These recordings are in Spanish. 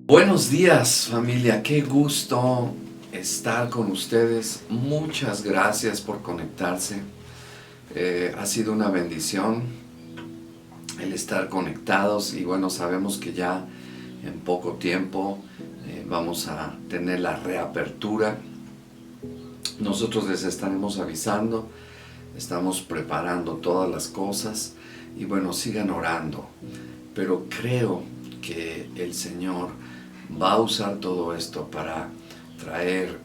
Buenos días, familia, qué gusto estar con ustedes. Muchas gracias por conectarse. Ha sido una bendición el estar conectados y bueno, sabemos que ya en poco tiempo vamos a tener la reapertura. Nosotros les estaremos avisando, estamos preparando todas las cosas y bueno, sigan orando. Pero creo que el Señor va a usar todo esto para traer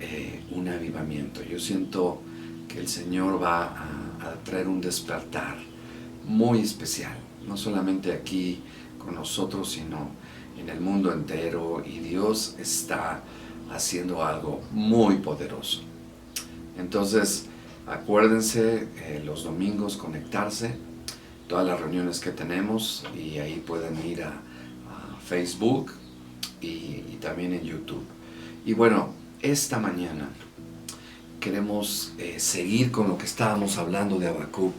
un avivamiento. Yo siento que el Señor va a traer un despertar muy especial, no solamente aquí con nosotros, sino en el mundo entero, y Dios está haciendo algo muy poderoso. Entonces, acuérdense los domingos conectarse, todas las reuniones que tenemos, y ahí pueden ir a Facebook y también en YouTube. Y bueno, esta mañana queremos seguir con lo que estábamos hablando de Habacuc.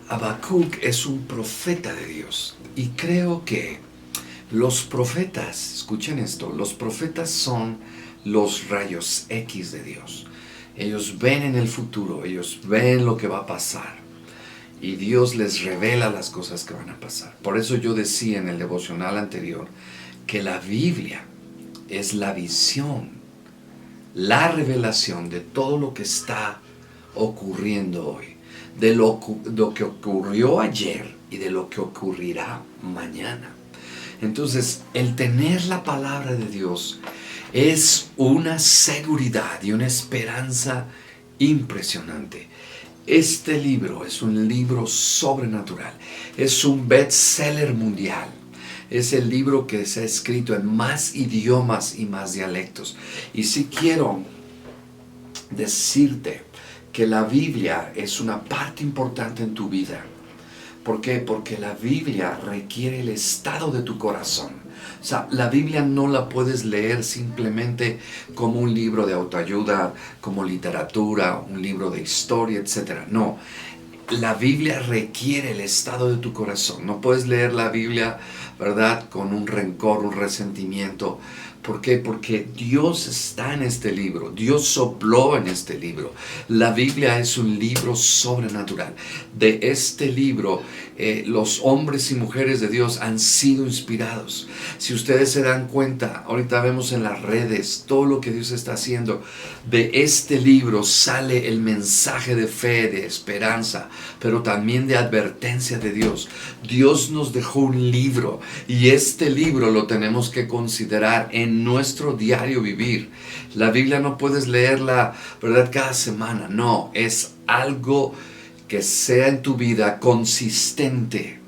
Habacuc es un profeta de Dios y creo que los profetas, escuchen esto, los profetas son los rayos X de Dios. Ellos ven en el futuro, ellos ven lo que va a pasar y Dios les revela las cosas que van a pasar. Por eso yo decía en el devocional anterior que la Biblia es la visión, la revelación de todo lo que está ocurriendo hoy, de lo que ocurrió ayer y de lo que ocurrirá mañana. Entonces, el tener la palabra de Dios es una seguridad y una esperanza impresionante. Este libro es un libro sobrenatural, es un bestseller mundial. Es el libro que se ha escrito en más idiomas y más dialectos. Y sí quiero decirte que la Biblia es una parte importante en tu vida. ¿Por qué? Porque la Biblia requiere el estado de tu corazón. O sea, la Biblia no la puedes leer simplemente como un libro de autoayuda, como literatura, un libro de historia, etc. No, la Biblia requiere el estado de tu corazón. No puedes leer la Biblia, ¿verdad?, con un rencor, un resentimiento. ¿Por qué? Porque Dios está en este libro. Dios sopló en este libro. La Biblia es un libro sobrenatural. De este libro, los hombres y mujeres de Dios han sido inspirados. Si ustedes se dan cuenta, ahorita vemos en las redes todo lo que Dios está haciendo. De este libro sale el mensaje de fe, de esperanza, pero también de advertencia de Dios. Dios nos dejó un libro y este libro lo tenemos que considerar en nuestro diario vivir. La Biblia no puedes leerla, ¿verdad?, cada semana. No, es algo que sea en tu vida consistente,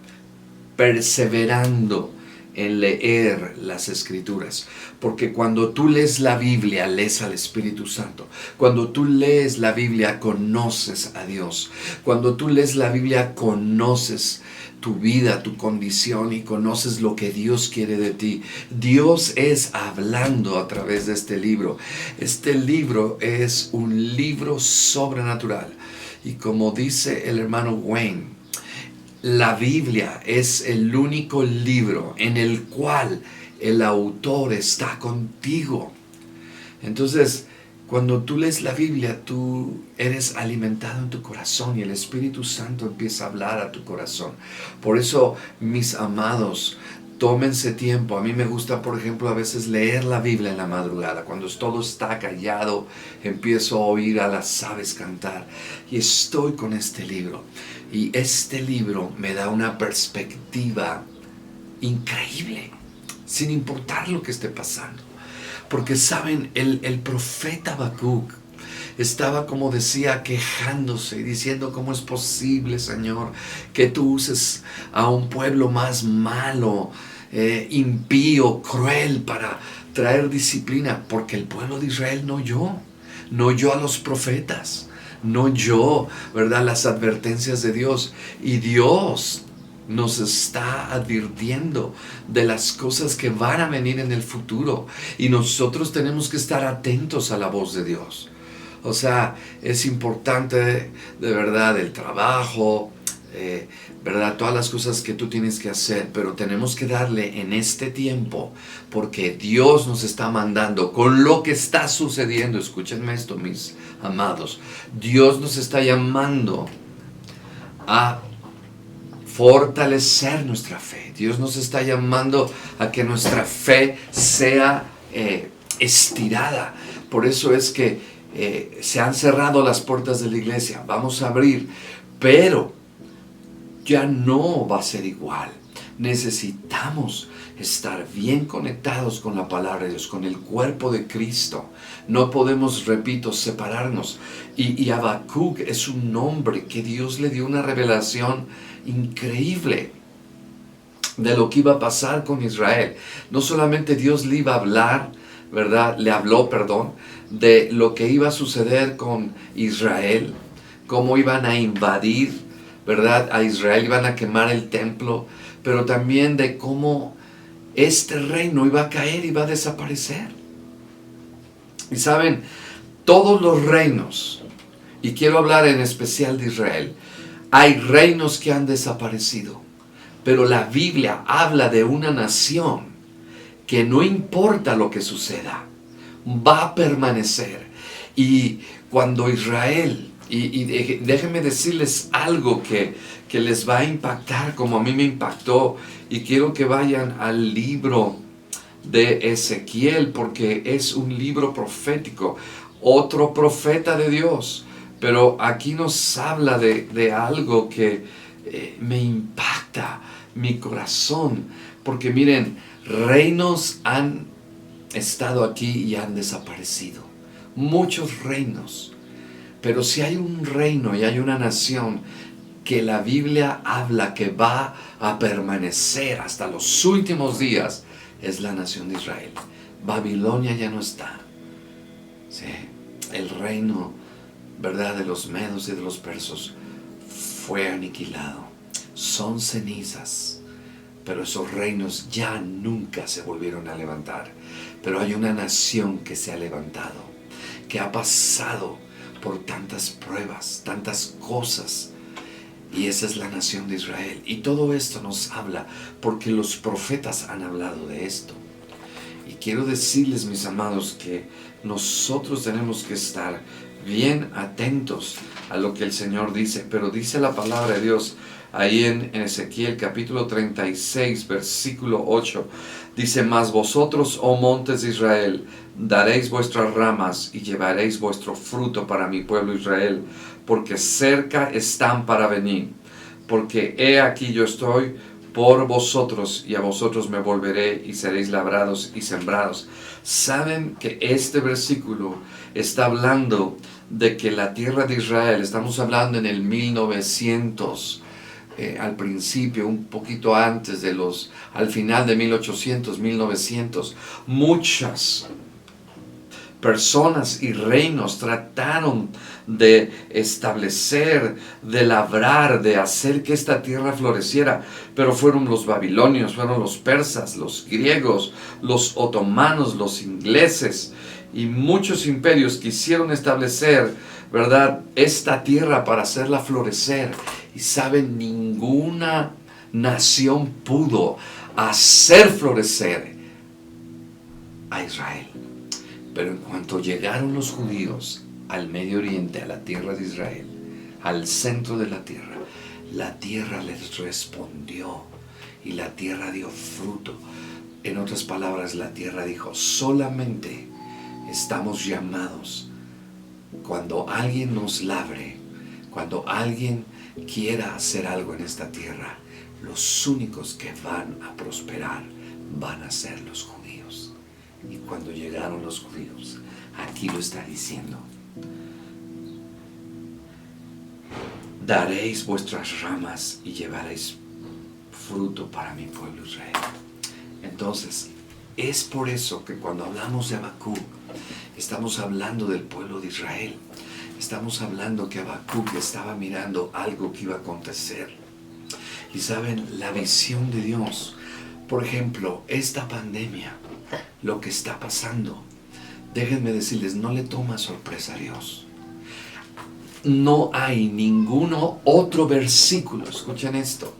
perseverando en leer las Escrituras. Porque cuando tú lees la Biblia, lees al Espíritu Santo. Cuando tú lees la Biblia, conoces a Dios. Cuando tú lees la Biblia, conoces tu vida, tu condición, y conoces lo que Dios quiere de ti. Dios es hablando a través de este libro. Este libro es un libro sobrenatural. Y como dice el hermano Wayne, la Biblia es el único libro en el cual el autor está contigo. Entonces, cuando tú lees la Biblia, tú eres alimentado en tu corazón y el Espíritu Santo empieza a hablar a tu corazón. Por eso, mis amados, tómense tiempo. A mí me gusta, por ejemplo, a veces leer la Biblia en la madrugada. Cuando todo está callado, empiezo a oír a las aves cantar. Y estoy con este libro. Y este libro me da una perspectiva increíble, sin importar lo que esté pasando. Porque saben, el profeta Habacuc estaba, como decía, quejándose y diciendo: ¿cómo es posible, Señor, que tú uses a un pueblo más malo, impío, cruel, para traer disciplina? Porque el pueblo de Israel no oyó a los profetas, no oyó, ¿verdad?, las advertencias de Dios. Y Dios nos está advirtiendo de las cosas que van a venir en el futuro, y nosotros tenemos que estar atentos a la voz de Dios. O sea, es importante de verdad el trabajo, ¿verdad? Todas las cosas que tú tienes que hacer, pero tenemos que darle en este tiempo, porque Dios nos está mandando con lo que está sucediendo. Escúchenme esto, mis amados. Dios nos está llamando a fortalecer nuestra fe. Dios nos está llamando a que nuestra fe sea estirada. Por eso es que se han cerrado las puertas de la iglesia. Vamos a abrir, pero ya no va a ser igual. Necesitamos estar bien conectados con la palabra de Dios, con el cuerpo de Cristo. No podemos, repito, separarnos. Y Habacuc es un hombre que Dios le dio una revelación increíble de lo que iba a pasar con Israel. No solamente Dios le iba a hablar, ¿verdad? Le habló, perdón, de lo que iba a suceder con Israel, cómo iban a invadir, ¿verdad? A Israel, iban a quemar el templo, pero también de cómo este reino iba a caer, iba a desaparecer. Y saben, todos los reinos, y quiero hablar en especial de Israel, hay reinos que han desaparecido, pero la Biblia habla de una nación que no importa lo que suceda, va a permanecer. Y cuando Israel, y déjenme decirles algo que les va a impactar como a mí me impactó, y quiero que vayan al libro de Ezequiel, porque es un libro profético, otro profeta de Dios, pero aquí nos habla de algo que me impacta mi corazón, porque miren, reinos han estado aquí y han desaparecido, muchos reinos, pero si hay un reino y hay una nación que la Biblia habla que va a permanecer hasta los últimos días, es la nación de Israel. Babilonia ya no está. Sí, el reino, ¿verdad?, de los medos y de los persas fue aniquilado. Son cenizas, pero esos reinos ya nunca se volvieron a levantar. Pero hay una nación que se ha levantado, que ha pasado por tantas pruebas, tantas cosas, y esa es la nación de Israel. Y todo esto nos habla porque los profetas han hablado de esto. Y quiero decirles, mis amados, que nosotros tenemos que estar bien atentos a lo que el Señor dice. Pero dice la palabra de Dios ahí en Ezequiel capítulo 36, versículo 8. Dice: mas vosotros, oh montes de Israel, daréis vuestras ramas y llevaréis vuestro fruto para mi pueblo Israel, porque cerca están para venir. Porque he aquí yo estoy por vosotros, y a vosotros me volveré, y seréis labrados y sembrados. Saben que este versículo está hablando de que la tierra de Israel, estamos hablando en el 1900, al principio, un poquito antes de al final de 1800, 1900, muchas personas y reinos trataron de establecer, de labrar, de hacer que esta tierra floreciera, pero fueron los babilonios, fueron los persas, los griegos, los otomanos, los ingleses, y muchos imperios quisieron establecer, ¿verdad?, esta tierra para hacerla florecer. Y saben, ninguna nación pudo hacer florecer a Israel. Pero en cuanto llegaron los judíos al Medio Oriente, a la tierra de Israel, al centro de la tierra les respondió y la tierra dio fruto. En otras palabras, la tierra dijo: solamente estamos llamados cuando alguien nos labre, cuando alguien quiera hacer algo en esta tierra, los únicos que van a prosperar van a ser los judíos. Y cuando llegaron los judíos, aquí lo está diciendo: daréis vuestras ramas y llevaréis fruto para mi pueblo Israel. Entonces, es por eso que cuando hablamos de Habacuc, estamos hablando del pueblo de Israel. Estamos hablando que Habacuc estaba mirando algo que iba a acontecer. Y saben, la visión de Dios, por ejemplo, esta pandemia, lo que está pasando, déjenme decirles, no le toma sorpresa a Dios. no hay ningún otro versículo, escuchen esto,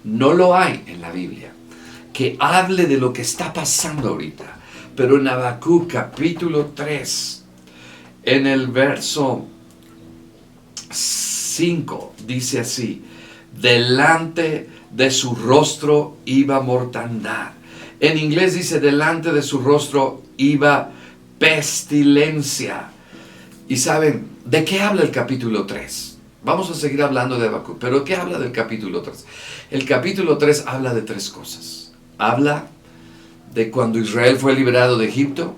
no lo hay en la Biblia, que hable de lo que está pasando ahorita. Pero en Habacuc capítulo 3, en el verso 5, dice así: delante de su rostro iba mortandad. En inglés dice: delante de su rostro iba pestilencia. Y saben, ¿de qué habla el capítulo 3? Vamos a seguir hablando de Habacuc, pero ¿qué habla del capítulo 3? El capítulo 3 habla de tres cosas. Habla de cuando Israel fue liberado de Egipto,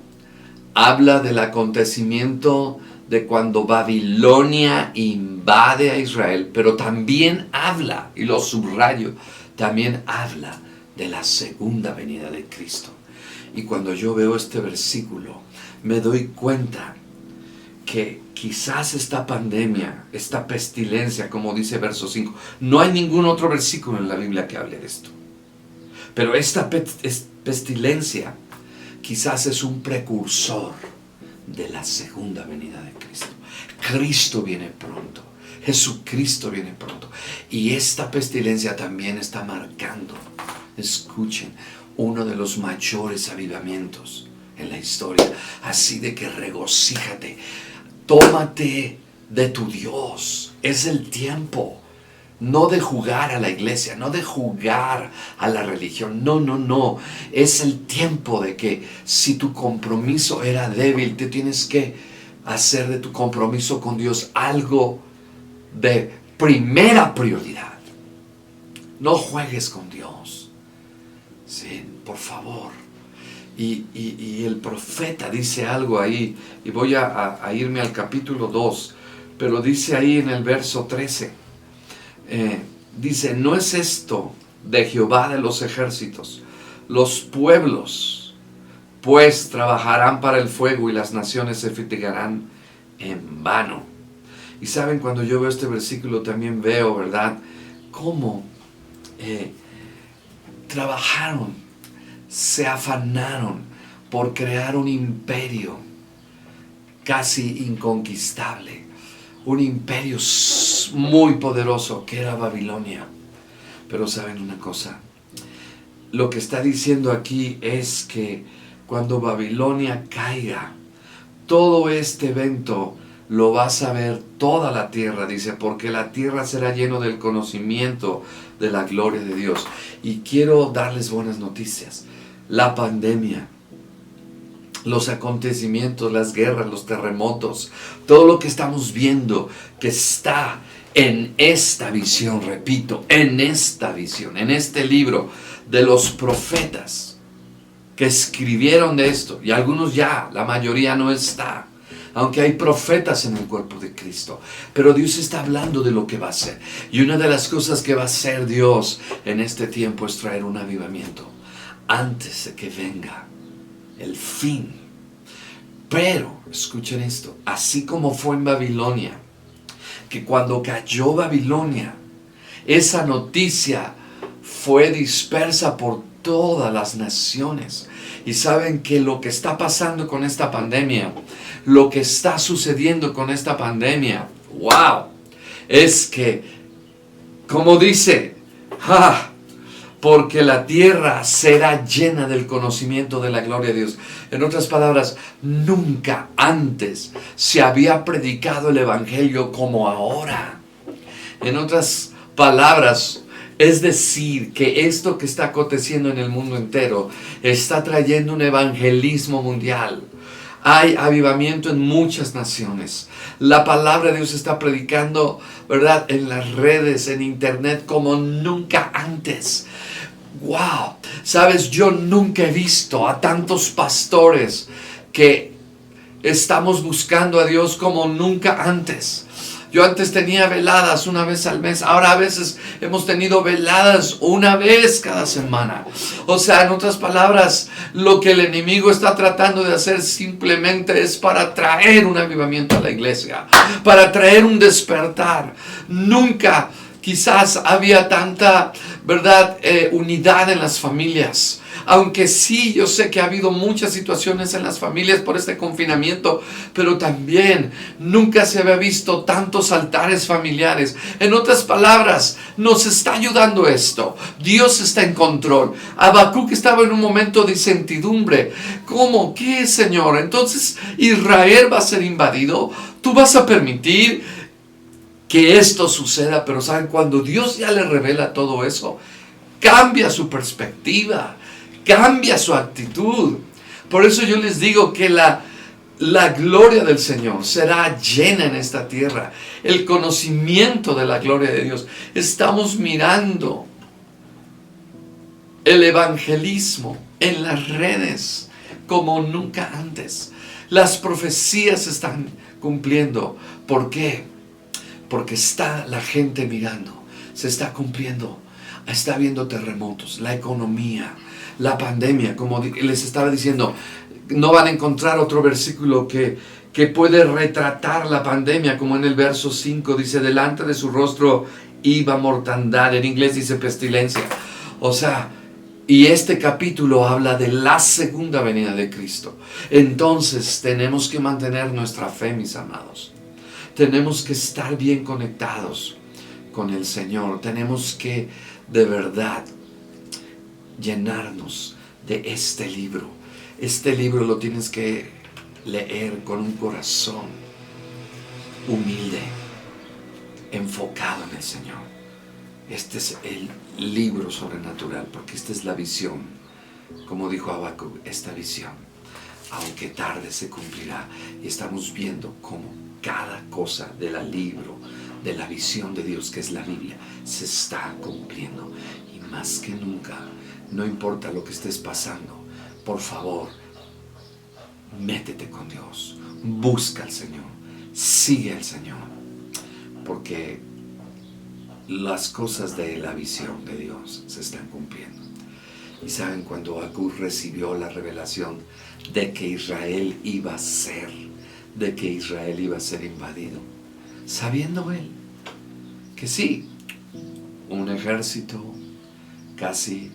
habla del acontecimiento de cuando Babilonia invade a Israel, pero también habla, y lo subrayo, también habla de la segunda venida de Cristo. Y cuando yo veo este versículo, me doy cuenta que quizás esta pandemia, esta pestilencia, como dice verso 5, no hay ningún otro versículo en la Biblia que hable de esto. Pero esta pestilencia quizás es un precursor de la segunda venida de Cristo. Cristo viene pronto. Jesucristo viene pronto. Y esta pestilencia también está marcando, escuchen, uno de los mayores avivamientos en la historia. Así de que regocíjate. Tómate de tu Dios. Es el tiempo. No de jugar a la iglesia, no de jugar a la religión. No. Es el tiempo de que si tu compromiso era débil, te tienes que hacer de tu compromiso con Dios algo de primera prioridad. No juegues con Dios. Sí, por favor. Y el profeta dice algo ahí, y voy a irme al capítulo 2, pero dice ahí en el verso 13, dice: ¿no es esto de Jehová de los ejércitos? Los pueblos pues trabajarán para el fuego, y las naciones se fatigarán en vano. Y saben, cuando yo veo este versículo también veo, ¿verdad?, cómo trabajaron, se afanaron por crear un imperio casi inconquistable, un imperio muy poderoso que era Babilonia. Pero saben una cosa, lo que está diciendo aquí es que cuando Babilonia caiga, todo este evento lo va a saber toda la tierra, dice, porque la tierra será lleno del conocimiento de la gloria de Dios. Y quiero darles buenas noticias. La pandemia, los acontecimientos, las guerras, los terremotos, todo lo que estamos viendo que está en esta visión, repito, en esta visión, en este libro de los profetas que escribieron de esto, y algunos ya, la mayoría no está, aunque hay profetas en el cuerpo de Cristo, pero Dios está hablando de lo que va a hacer. Y una de las cosas que va a hacer Dios en este tiempo es traer un avivamiento antes de que venga el fin. Pero, escuchen esto, así como fue en Babilonia, que cuando cayó Babilonia, esa noticia fue dispersa por todas las naciones. Y saben que lo que está pasando con esta pandemia, lo que está sucediendo con esta pandemia, wow, es que, como dice, porque la tierra será llena del conocimiento de la gloria de Dios. En otras palabras, nunca antes se había predicado el evangelio como ahora. En otras palabras, es decir, que esto que está aconteciendo en el mundo entero está trayendo un evangelismo mundial. Hay avivamiento en muchas naciones. La palabra de Dios está predicando, ¿verdad?, en las redes, en internet, como nunca antes. ¡Wow! Sabes, yo nunca he visto a tantos pastores que estamos buscando a Dios como nunca antes. Yo antes tenía veladas una vez al mes, ahora a veces hemos tenido veladas una vez cada semana. O sea, en otras palabras, lo que el enemigo está tratando de hacer simplemente es para traer un avivamiento a la iglesia, para traer un despertar. Nunca quizás había tanta ¿verdad? Unidad en las familias. Aunque sí, yo sé que ha habido muchas situaciones en las familias por este confinamiento, pero también nunca se había visto tantos altares familiares. En otras palabras, nos está ayudando esto. Dios está en control. Habacuc estaba en un momento de incertidumbre. ¿Cómo? ¿Qué, Señor? Entonces, Israel va a ser invadido. ¿Tú vas a permitir que esto suceda? Pero ¿saben? Cuando Dios ya le revela todo eso, cambia su perspectiva, cambia su actitud. Por eso yo les digo que la gloria del Señor será llena en esta tierra. El conocimiento de la gloria de Dios. Estamos mirando el evangelismo en las redes como nunca antes. Las profecías se están cumpliendo. ¿Por qué? Porque está la gente mirando. Se está cumpliendo. Está habiendo terremotos, la economía, la pandemia. Como les estaba diciendo, no van a encontrar otro versículo que puede retratar la pandemia, como en el verso 5 dice, delante de su rostro iba mortandad. En inglés dice pestilencia. O sea, y este capítulo habla de la segunda venida de Cristo. Entonces tenemos que mantener nuestra fe, mis amados. Tenemos que estar bien conectados con el Señor. Tenemos que de verdad llenarnos de este libro. Este libro lo tienes que leer con un corazón humilde, enfocado en el Señor. Este es el libro sobrenatural, porque esta es la visión. Como dijo Habacuc, esta visión, aunque tarde, se cumplirá. Y estamos viendo cómo cada cosa del libro, de la visión de Dios, que es la Biblia, se está cumpliendo. Y más que nunca, no importa lo que estés pasando, por favor, métete con Dios, busca al Señor, sigue al Señor, porque las cosas de la visión de Dios se están cumpliendo. Y saben, cuando Habacuc recibió la revelación de que Israel iba a ser, invadido, sabiendo él que sí, un ejército casi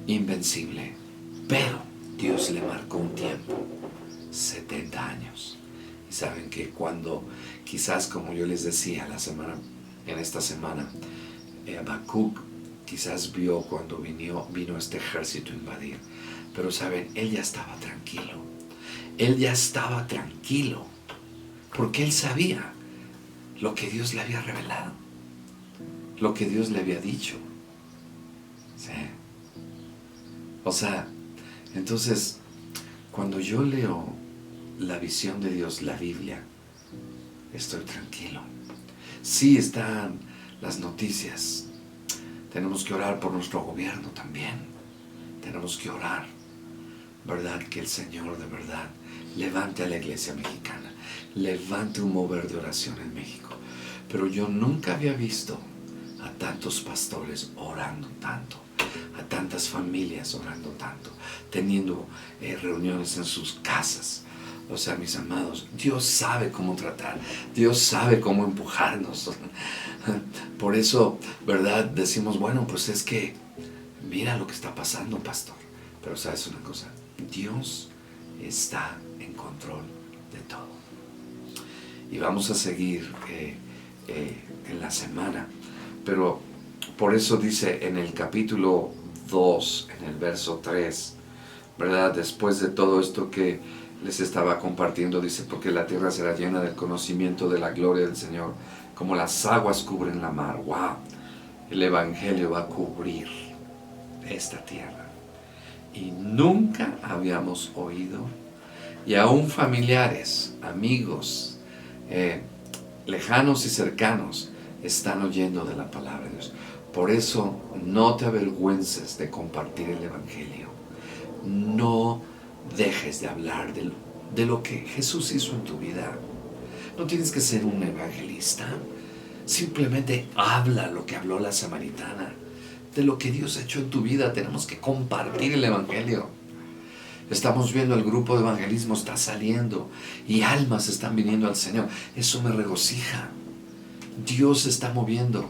invencible, pero Dios le marcó un tiempo, 70 años. Y saben que cuando, quizás como yo les decía en esta semana, Habacuc quizás vio cuando vino este ejército a invadir, pero saben, él ya estaba tranquilo. Porque él sabía lo que Dios le había revelado, lo que Dios le había dicho. ¿Sí? O sea, entonces, cuando yo leo la visión de Dios, la Biblia, estoy tranquilo. Sí están las noticias. Tenemos que orar por nuestro gobierno también. Tenemos que orar, ¿verdad? Que el Señor de verdad levante a la iglesia mexicana, levante un mover de oración en México. Pero yo nunca había visto a tantos pastores orando tanto, a tantas familias orando tanto, teniendo reuniones en sus casas. O sea, mis amados, Dios sabe cómo tratar, Dios sabe cómo empujarnos. Por eso, ¿verdad? Decimos, bueno, pues es que mira lo que está pasando, pastor. Pero sabes una cosa, Dios está en control de todo. Y vamos a seguir en la semana. Pero por eso dice en el capítulo 2, en el verso 3, ¿verdad? Después de todo esto que les estaba compartiendo, dice, porque la tierra será llena del conocimiento de la gloria del Señor, como las aguas cubren la mar. ¡Wow! El Evangelio va a cubrir esta tierra. Y nunca habíamos oído, y aún familiares, amigos, lejanos y cercanos, están oyendo de la palabra de Dios. Por eso, no te avergüences de compartir el Evangelio. No dejes de hablar de lo que Jesús hizo en tu vida. No tienes que ser un evangelista. Simplemente habla lo que habló la samaritana, de lo que Dios ha hecho en tu vida. Tenemos que compartir el Evangelio. Estamos viendo el grupo de evangelismo está saliendo y almas están viniendo al Señor. Eso me regocija. Dios se está moviendo.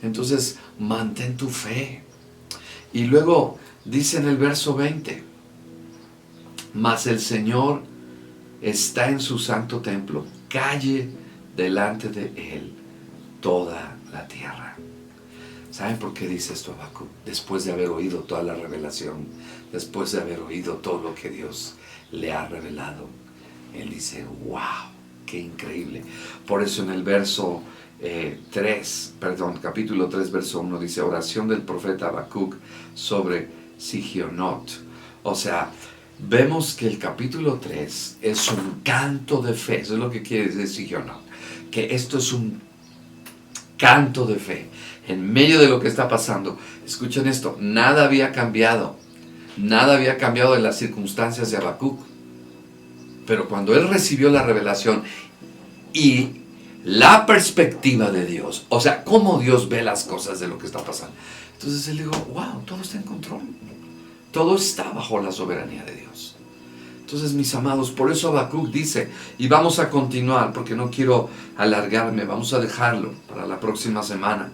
Entonces, mantén tu fe. Y luego dice en el verso 20, mas el Señor está en su santo templo, calle delante de él toda la tierra. ¿Saben por qué dice esto Habacuc? Después de haber oído toda la revelación, después de haber oído todo lo que Dios le ha revelado, él dice, wow, qué increíble. Por eso en el verso capítulo 3, verso 1 dice, oración del profeta Habacuc sobre Sigionot. O sea, vemos que el capítulo 3 es un canto de fe. Eso es lo que quiere decir Sigionot, que esto es un canto de fe en medio de lo que está pasando. Escuchen esto, nada había cambiado en las circunstancias de Habacuc, pero cuando él recibió la revelación y la perspectiva de Dios, o sea, cómo Dios ve las cosas de lo que está pasando, entonces él dijo, wow, todo está en control, todo está bajo la soberanía de Dios. Entonces, mis amados, por eso Habacuc dice, y vamos a continuar porque no quiero alargarme, vamos a dejarlo para la próxima semana.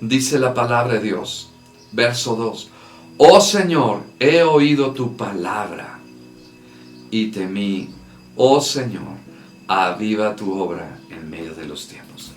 Dice la palabra de Dios, verso 2, oh Señor, he oído tu palabra y temí, oh Señor, aviva tu obra en medio de los tiempos.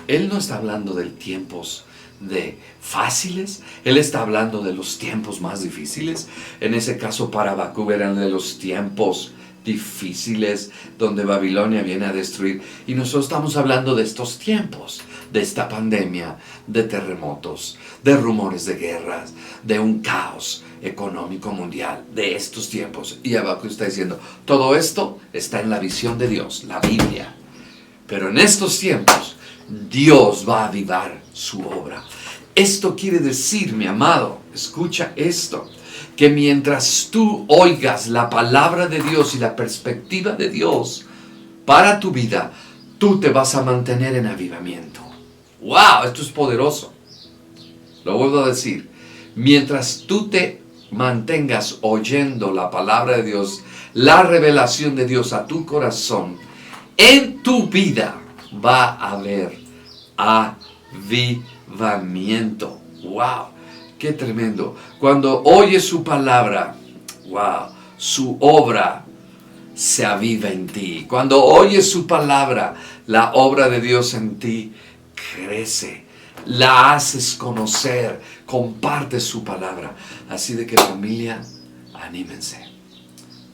Él no está hablando de tiempos de fáciles, él está hablando de los tiempos más difíciles. En ese caso para Habacuc eran de los tiempos difíciles donde Babilonia viene a destruir, y nosotros estamos hablando de estos tiempos, de esta pandemia, de terremotos, de rumores de guerras, de un caos económico mundial, de estos tiempos. Y Habacuc está diciendo, todo esto está en la visión de Dios, la Biblia, pero en estos tiempos Dios va a avivar su obra. Esto quiere decir, mi amado, escucha esto, que mientras tú oigas la palabra de Dios y la perspectiva de Dios para tu vida, tú te vas a mantener en avivamiento. ¡Wow! Esto es poderoso. Lo vuelvo a decir. Mientras tú te mantengas oyendo la palabra de Dios, la revelación de Dios a tu corazón, en tu vida va a haber avivamiento. ¡Wow! ¡Qué tremendo! Cuando oyes su palabra, ¡wow!, su obra se aviva en ti. Cuando oyes su palabra, la obra de Dios en ti crece. La haces conocer, compartes su palabra. Así de que, familia, anímense,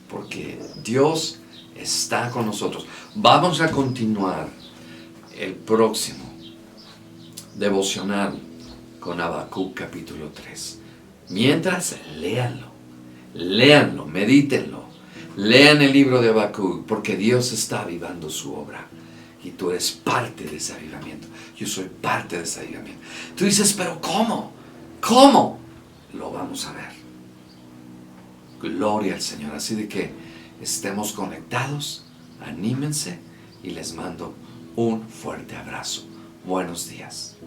porque Dios está con nosotros. Vamos a continuar el próximo devocional con Habacuc capítulo 3. Mientras, léanlo, medítenlo, lean el libro de Habacuc, porque Dios está avivando su obra y tú eres parte de ese avivamiento. Yo soy parte de ese avivamiento. Tú dices, pero ¿cómo? ¿Cómo? Lo vamos a ver. Gloria al Señor. Así de que estemos conectados, anímense y les mando un fuerte abrazo. Buenos días.